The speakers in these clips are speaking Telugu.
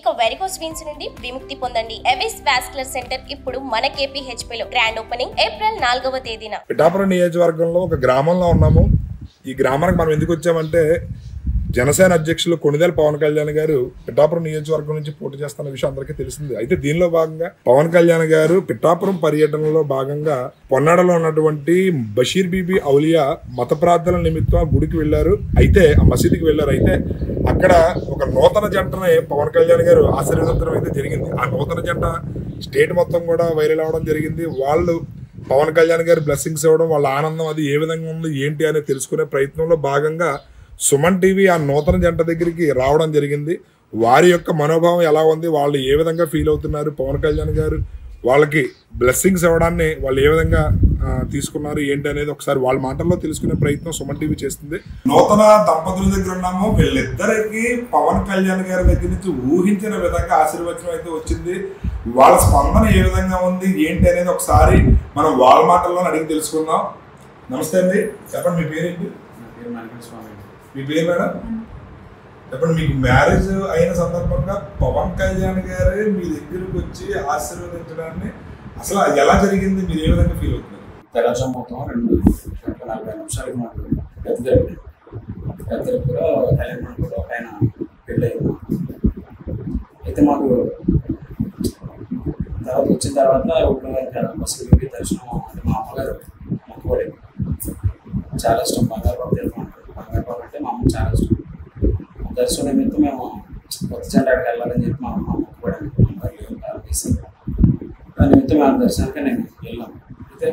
ఇక వెరికోస్ వెయిన్స్ నుండి విముక్తి పొందండి. ఎవిస్ వాస్కులర్ సెంటర్ ఇప్పుడు మన KPHP లో గ్రాండ్ ఓపెనింగ్ ఏప్రిల్ 4వ తేదీన. పిఠాపురం నియోజకవర్గంలో ఒక గ్రామంలో ఉన్నాము. ఈ గ్రామానికి మనం ఎందుకు వచ్చామంటే జనసేన అధ్యక్షులు కొణిదెల పవన్ కళ్యాణ్ గారు పిఠాపురం నియోజకవర్గం నుంచి పోటీ చేస్తున్న విషయం అందరికీ తెలిసింది. అయితే దీనిలో భాగంగా పవన్ కళ్యాణ్ గారు పిఠాపురం పర్యటనలో భాగంగా పొన్నాడలో ఉన్నటువంటి బషీర్ బీబీ ఔలియా మత ప్రార్థనల నిమిత్తం గుడికి వెళ్లారు. అయితే ఆ మసీదుకి వెళ్లారు. అయితే అక్కడ ఒక నూతన జంటని పవన్ కళ్యాణ్ గారు ఆశీర్వదించడం అయితే జరిగింది. ఆ నూతన జంట స్టేట్ మొత్తం కూడా వైరల్ అవడం జరిగింది. వాళ్ళు పవన్ కళ్యాణ్ గారు బ్లెస్సింగ్స్ ఇవ్వడం, వాళ్ళ ఆనందం అది ఏ విధంగా ఉంది ఏంటి అనేది తెలుసుకునే ప్రయత్నంలో భాగంగా సుమన్ టీవీ ఆ నూతన జంట దగ్గరికి రావడం జరిగింది. వారి యొక్క మనోభావం ఎలా ఉంది, వాళ్ళు ఏ విధంగా ఫీల్ అవుతున్నారు, పవన్ కళ్యాణ్ గారు వాళ్ళకి బ్లెస్సింగ్స్ ఇవ్వడాన్ని వాళ్ళు ఏ విధంగా తీసుకున్నారు ఏంటి అనేది ఒకసారి వాళ్ళ మాటల్లో తెలుసుకునే ప్రయత్నం సుమన్ టీవీ చేస్తుంది. నూతన దంపతుల దగ్గర ఉన్నాము. వీళ్ళిద్దరికి పవన్ కళ్యాణ్ గారి దగ్గర నుంచి ఊహించిన విధంగా ఆశీర్వచనం అయితే వచ్చింది. వాళ్ళ స్పందన ఏ విధంగా ఉంది ఏంటి అనేది ఒకసారి మనం వాళ్ళ మాటల్లో అడిగి తెలుసుకుందాం. నమస్తే అండి, చెప్పండి మీ పేరేంటి? మీ పేరు మేడం చెప్పండి. మీకు మ్యారేజ్ అయిన సందర్భంగా పవన్ కళ్యాణ్ గారే మీ దగ్గరకు వచ్చి ఆశీర్వదించడాన్ని అసలు ఎలా జరిగింది, మీరు ఏ విధంగా ఫీల్ అవుతున్నారు? తెరాజం మొత్తం 2-40 నిమిషాలకి మాకు పెద్దలో కళ్యాణ మండపంలో ఆయన పెళ్ళి అయింది. అయితే మాకు తర్వాత వచ్చిన తర్వాత ఇప్పుడు బస్సు దర్శనం అంటే మా అమ్మగారు మొక్కుబడి చాలా ఇష్టం. బంగారు బాబు అంటే మా అమ్మ చాలా ఇష్టం. దర్శనం నిమిత్తం మేము కొత్త జంటకి వెళ్ళాలని చెప్పి మా అమ్మ మొక్కుబడి వేసి దాని నిమిత్తం మేము దర్శనానికి నేను వెళ్ళాము. అయితే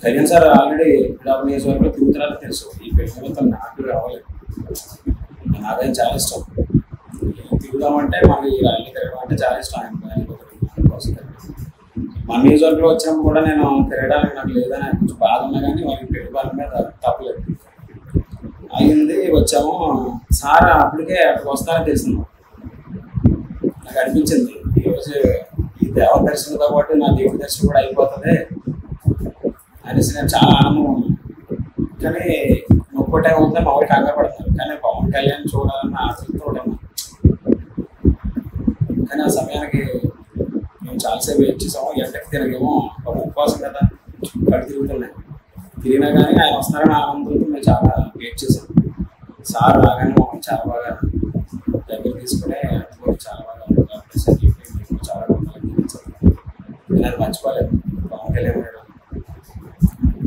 కళ్యాణ్ సార్ ఆల్రెడీ పిఠాపురం నియోజకవర్గంలో తిరుగుతారని తెలుసు. ఈ పెళ్లి నిమిత్తం నాకు రావలేదు. నాకైతే చాలా ఇష్టం. తిరుగుదామంటే మాకు ఈ రైలు తిరగడం అంటే చాలా ఇష్టం. మన నియోజకవర్గంలో వచ్చినప్పుడు కూడా నేను తిరగడానికి నాకు లేదని కొంచెం బాధ ఉన్నా కానీ వాళ్ళకి పెళ్లి వాళ్ళ మీద తప్పలేదు. అయింది, వచ్చాము. సార్ అప్పటికే అక్కడికి వస్తానని తెలిసింది. నాకు అనిపించింది ఈరోజు ఈ దేవ దర్శనంతో పాటు నా దేవుడి దర్శనం కూడా అయిపోతుంది అనేసి నేను చాలా ఆనందం ఉన్నాను. కానీ ఒక్కో టైం అవుతుంది మా వాళ్ళు కంగారు పడతారు. కానీ పవన్ కళ్యాణ్ చూడాలన్న ఆసక్తితో ఉన్నాను. కానీ ఆ సమయానికి మేము చాలాసేపు వెయిట్ చేసాము. ఎండకి తిరగేమో ఒక ఉపవాసం కదా, కళ్ళు తిరుగుతున్నాయి. తిరిగినా కానీ ఆయన వస్తున్నారని ఆనందంతో మేము చాలా వెయిట్ చేసాం. సార్ రాగానే మమ్మల్ని చాలా బాగా దగ్గర తీసుకుని చాలా బాగా చాలా బాగా నేను అది మర్చిపోలేదు. పవన్ కళ్యాణ్ గారు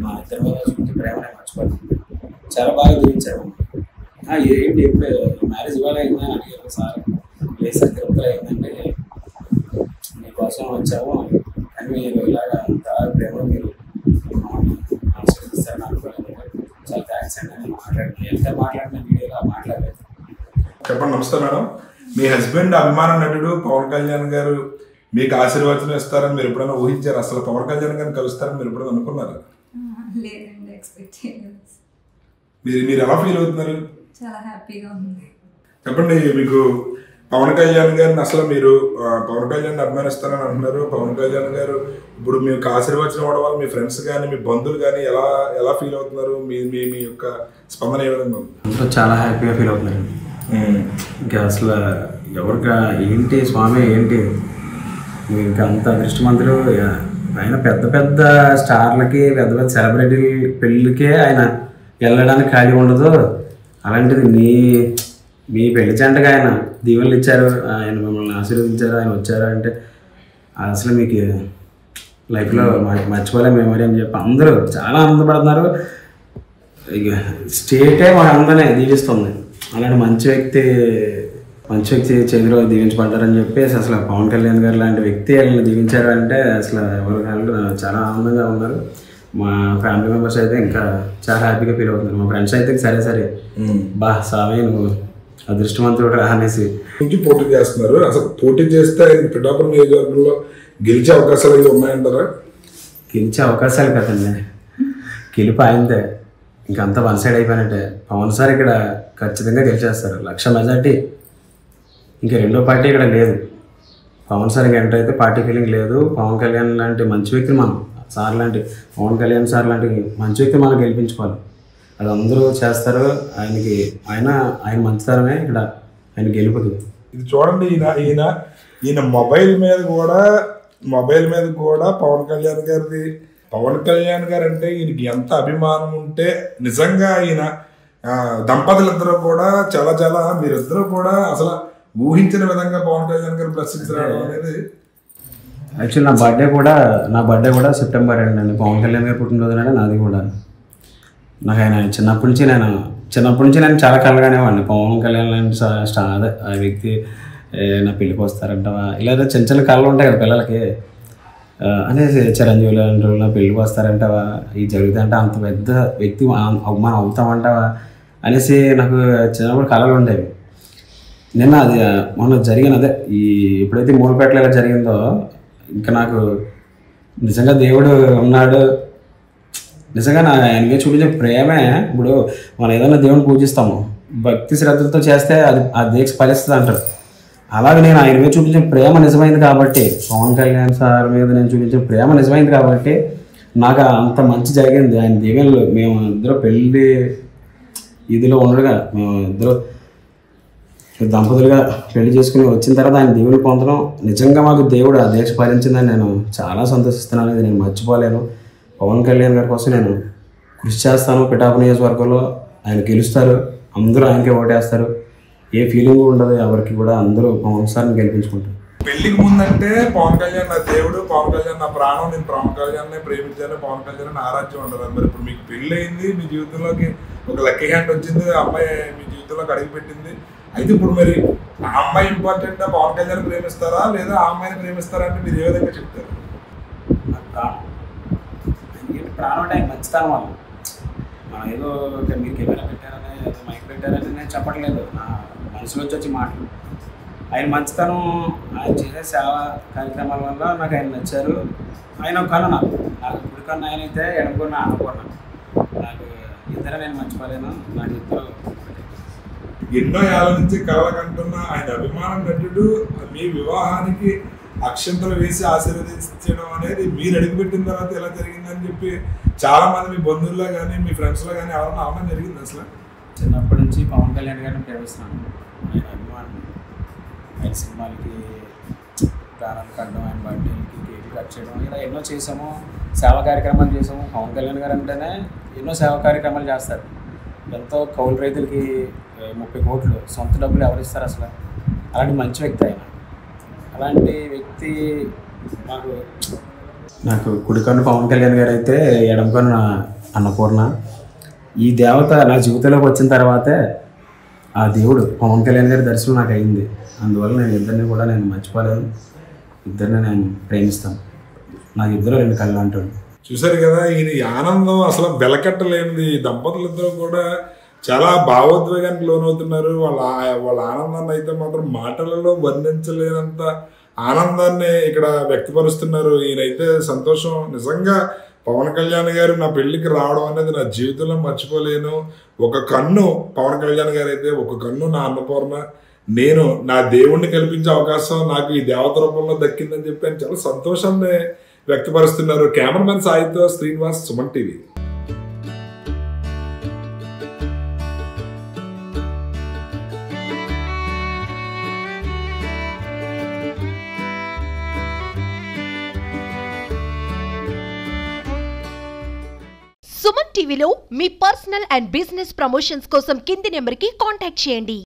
మా ఇద్దరి మీద చూపించే ప్రేమనే మర్చిపోలేదు. చాలా బాగా జీవించారు. ఏంటి ఎప్పుడు మ్యారేజ్ ఇవాళ అయిందని అడిగారు సార్. లేదు సార్, తిరుపతిలో అయిందంటే మీకోసం వచ్చాము కానీ మీరు ఇలాగ అంత ప్రేమ మీరు ఆశీర్వదిస్తారని అనుకోలేదు. చాలా థ్యాంక్స్ అండి. నేను ఎంత మాట్లాడిన వీడియోలో మాట్లాడలేదు. చెప్పండి. నమస్తే మేడం. మీ హస్బెండ్ అభిమాన నటుడు పవన్ కళ్యాణ్ గారు మీకు ఆశీర్వచనం ఇస్తారని మీరు ఎప్పుడైనా ఊహించారు? అసలు పవన్ కళ్యాణ్ గారిని కలుస్తారని మీరు ఎప్పుడైనా అనుకున్నారు? లేదండి, ఎక్స్పెక్ట్ చేయలేదు. మీరు ఎలా ఫీల్ అవుతున్నారు? చాలా హ్యాపీగా ఉంది. చెప్పండి, మీకు పవన్ కళ్యాణ్ గారిని అసలు మీరు పవన్ కళ్యాణ్ అభిమానిస్తారని అంటున్నారు. పవన్ కళ్యాణ్ గారు ఇప్పుడు మీకు ఆశీర్వచనం ఇవ్వడం వల్ల మీ ఫ్రెండ్స్ కానీ మీ బంధువులు కానీ ఎలా ఫీల్ అవుతున్నారు? మీ యొక్క స్పందన ఏ విధంగా ఉంది? అందరూ చాలా హ్యాపీగా ఫీల్ అవుతున్నారు. ఇంకా అసలు ఎవరికి ఏంటి స్వామి ఏంటి ఇంకా అంత అదృష్టవంతులు. ఆయన పెద్ద పెద్ద స్టార్లకి పెద్ద పెద్ద సెలబ్రిటీ పెళ్ళికే ఆయన వెళ్ళడానికి ఖాళీ ఉండదు. అలాంటిది మీ పెళ్లి జంటగా ఆయన దీవెనలు ఇచ్చారు, ఆయన మిమ్మల్ని ఆశీర్వదించారు, ఆయన వచ్చారు అంటే అసలు మీకు లైఫ్లో మర్చిపోలే మెమరీ అని చెప్పి అందరూ చాలా ఆనందపడుతున్నారు. ఇక స్టేటే మా అందరినీ దీవిస్తుంది. అలాంటి మంచి వ్యక్తి చేతిలో దీవించబడ్డారని చెప్పేసి అసలు పవన్ కళ్యాణ్ గారు లాంటి వ్యక్తి వాళ్ళని దీవించారు అంటే అసలు ఎవరు చాలా ఆనందంగా ఉన్నారు. మా ఫ్యామిలీ మెంబర్స్ అయితే ఇంకా చాలా హ్యాపీగా ఫీల్ అవుతున్నారు. మా ఫ్రెండ్స్ అయితే సరే బా సామి నువ్వు అదృష్టవంతుడు రా అనేసి పోటీ చేస్తున్నారు. అసలు పోటీ చేస్తే పిఠాపురం నియోజకవర్గంలో గెలిచే అవకాశాలు అయితే ఉన్నాయంటారా? గెలిచే అవకాశాలు కదండి, గెలుపు ఆయనదే. ఇంకంతా వన్ సైడ్ అయిపోయినట్టే. పవన్ సార్ ఇక్కడ ఖచ్చితంగా గెలిచేస్తారు, 1,00,000 మెజార్టీ. ఇంకా రెండో పార్టీ ఇక్కడ లేదు. పవన్ సార్ ఎంటర్ అయితే పార్టీ ఫీలింగ్ లేదు. పవన్ కళ్యాణ్ లాంటి మంచి వ్యక్తిని పవన్ కళ్యాణ్ సార్ లాంటి మంచి వ్యక్తిని మనం గెలిపించుకోవాలి. అది అందరూ చేస్తారు. ఆయన మంచితనమే ఇక్కడ ఆయన గెలుపుకి. ఇది చూడండి, ఈయన ఈయన మొబైల్ మీద కూడా పవన్ కళ్యాణ్ గారు అంటే ఈయనకి ఎంత అభిమానం ఉంటే నిజంగా ఈయన దంపతులిద్దరూ కూడా చాలా చాలా మీరిద్దరూ కూడా అసలు ఊహించిన విధంగా పవన్ కళ్యాణ్ గారు ప్రశ్నించడం అనేది. యాక్చువల్లీ నా బర్త్డే కూడా సెప్టెంబర్ 2 అండి. పవన్ కళ్యాణ్ గారు పుట్టినరోజునే నాది కూడా. నాకు ఆయన చిన్నప్పటి నుంచి నేను చాలా కలగానేవాడిని. పవన్ కళ్యాణ్ లాంటి స్టార్ ఆ వ్యక్తి నా పెళ్ళికి వస్తారంటవా, ఇలా చిన్న చిన్న కళలు ఉంటాయి కదా పిల్లలకి. అనేసి చిరంజీవి లాంటి వాళ్ళు నా పెళ్ళికి వస్తారంటవా, ఇది జరుగుతుంటే అంత పెద్ద వ్యక్తి మనం అవుతామంటావా అనేసి నాకు చిన్నప్పుడు కళలు ఉండేవి. నిన్న అది మొన్న జరిగినదే ఎప్పుడైతే మూలపేటలో ఇలా జరిగిందో ఇంకా నాకు నిజంగా దేవుడు ఉన్నాడు. నిజంగా ఆయన మీద చూపించే ప్రేమే. ఇప్పుడు మనం ఏదైనా దేవుని పూజిస్తాము, భక్తి శ్రద్ధలతో చేస్తే అది దేనికి ఫలిస్తుంది అంటారు. అలాగే నేను ఆయన మీద చూపించిన ప్రేమ నిజమైంది కాబట్టి, పవన్ కళ్యాణ్ సార్ మీద నేను చూపించిన ప్రేమ నిజమైంది కాబట్టి నాకు అంత మంచి జరిగింది. ఆయన దీవెనలు మేము ఇద్దరు పెళ్ళి ఇదిలో ఉండగా మేము ఇద్దరు దంపతులుగా పెళ్లి చేసుకుని వచ్చిన తర్వాత ఆయన దేవుని పొందడం నిజంగా మాకు దేవుడు ఆ దీక్ష ఫలించిందని నేను చాలా సంతోషిస్తున్నాను. ఇది నేను మర్చిపోలేను. పవన్ కళ్యాణ్ గారి కోసం నేను కృషి చేస్తాను. పిఠాపురం నియోజకవర్గంలో ఆయన గెలుస్తారు, అందరూ ఆయనకే ఓటేస్తారు. ఏ ఫీలింగ్ ఉండదు ఎవరికి కూడా, అందరూ పవన్ సార్ని గెలిపించుకుంటారు. పెళ్లికి ముందంటే పవన్ కళ్యాణ్ నా దేవుడు, పవన్ కళ్యాణ్ నా ప్రాణం, నేను పవన్ కళ్యాణ్ ప్రేమించాను, పవన్ కళ్యాణ్ ఆరాధ్యం ఉండదు. మరి ఇప్పుడు మీకు పెళ్ళి అయింది, మీ జీవితంలోకి ఒక లక్కీ హ్యాండ్ వచ్చింది, అమ్మాయి మీ జీవితంలోకి అడుగుపెట్టింది. అయితే ఇప్పుడు మరి ఆ అమ్మాయి ఇంపార్టెంట్, పవన్ కళ్యాణ్ ప్రేమిస్తారా లేదా ఆ అమ్మాయిని ప్రేమిస్తారా అంటే మీరు ఏ విధంగా చెప్తారు? ప్రాణం అంటే ఆయన మంచితనం వాళ్ళు. మనం ఏదో మీరు కెమెరా పెట్టారని ఏదో మైక్ పెట్టారని నేను చెప్పట్లేదు, నా మనసులోంచి వచ్చి మాటలు. ఆయన మంచితనం, ఆయన చేసే సేవా కార్యక్రమాల వల్ల నాకు ఆయన నచ్చారు. ఆయన కన్నా నాకు ఇప్పుడు ఆయన అయితే ఎడమకున్న ఆనకూడను. నాకు ఇద్దరు నేను మర్చిపోలేను. నాకు ఇద్దరు ఎన్నో ఏళ్ళ నుంచి కలగంటున్న ఆయన అభిమాన నటుడు మీ వివాహానికి అక్షంతలు వేసి ఆశీర్వదించడం అనేది మీరు అడుగుపెట్టిన తర్వాత ఎలా జరిగిందని చెప్పి చాలా మంది మీ బంధువుల్లో కానీ మీ ఫ్రెండ్స్లో కానీ ఎవరన్నా అవడం జరిగింది. అసలు చిన్నప్పటి నుంచి పవన్ కళ్యాణ్ గారిని ప్రేమిస్తున్నాను. ఆయన అభిమానం. ఆయన సినిమాలకి ప్రాణాలు కట్టడం, ఆయన బర్త్డేకి కేకులు కట్ చేయడం, ఇలా ఎన్నో చేసాము. సేవా కార్యక్రమాలు చేసాము. పవన్ కళ్యాణ్ గారు అంటేనే ఎన్నో సేవా కార్యక్రమాలు చేస్తారు. ఎంతో కౌలు రైతులకి 30 కోట్లు సొంత డబ్బులు ఎవరిస్తారు అసలు? అలాంటి మంచి వ్యక్తి ఆయన. అలాంటి వ్యక్తి నాకు కుడికన్ను పవన్ కళ్యాణ్ గారు అయితే ఎడమకన్ను అన్నపూర్ణ. ఈ దేవత నా జీవితంలోకి వచ్చిన తర్వాతే ఆ దేవుడు పవన్ కళ్యాణ్ గారి దర్శనం నాకు అయింది. అందువల్ల నేను ఇద్దరిని కూడా నేను మర్చిపోలేను. ఇద్దరిని నేను ప్రేమిస్తాను. నాకు ఇద్దరు 2 కళ్ళు అంటాడు. చూసారు కదా, ఈయన ఆనందం అసలు వెలకట్టలేనిది. దంపతులు ఇద్దరు కూడా చాలా భావోద్వేగానికి లోనవుతున్నారు. వాళ్ళ ఆనందాన్ని అయితే మాత్రం మాటలలో వర్ణించలేనంత ఆనందాన్ని ఇక్కడ వ్యక్తపరుస్తున్నారు. ఈయనైతే సంతోషం. నిజంగా పవన్ కళ్యాణ్ గారు నా పెళ్లికి రావడం అనేది నా జీవితంలో మర్చిపోలేను. ఒక కన్ను పవన్ కళ్యాణ్ గారు అయితే, ఒక కన్ను నా అన్నపూర్ణ. నేను నా దేవుణ్ణి కల్పించే అవకాశం నాకు ఈ దేవత రూపంలో దక్కిందని చెప్పి ఆయన చాలా సంతోషాన్ని వ్యక్తపరుస్తున్నారు. కెమెరామెన్ సాయితో శ్రీనివాస్, సుమన్ టీవీ. సుమన్ టీవీలో మీ పర్సనల్ అండ్ బిజినెస్ ప్రమోషన్స్ కోసం కింది నెంబర్కి కాంటాక్ట్ చేయండి.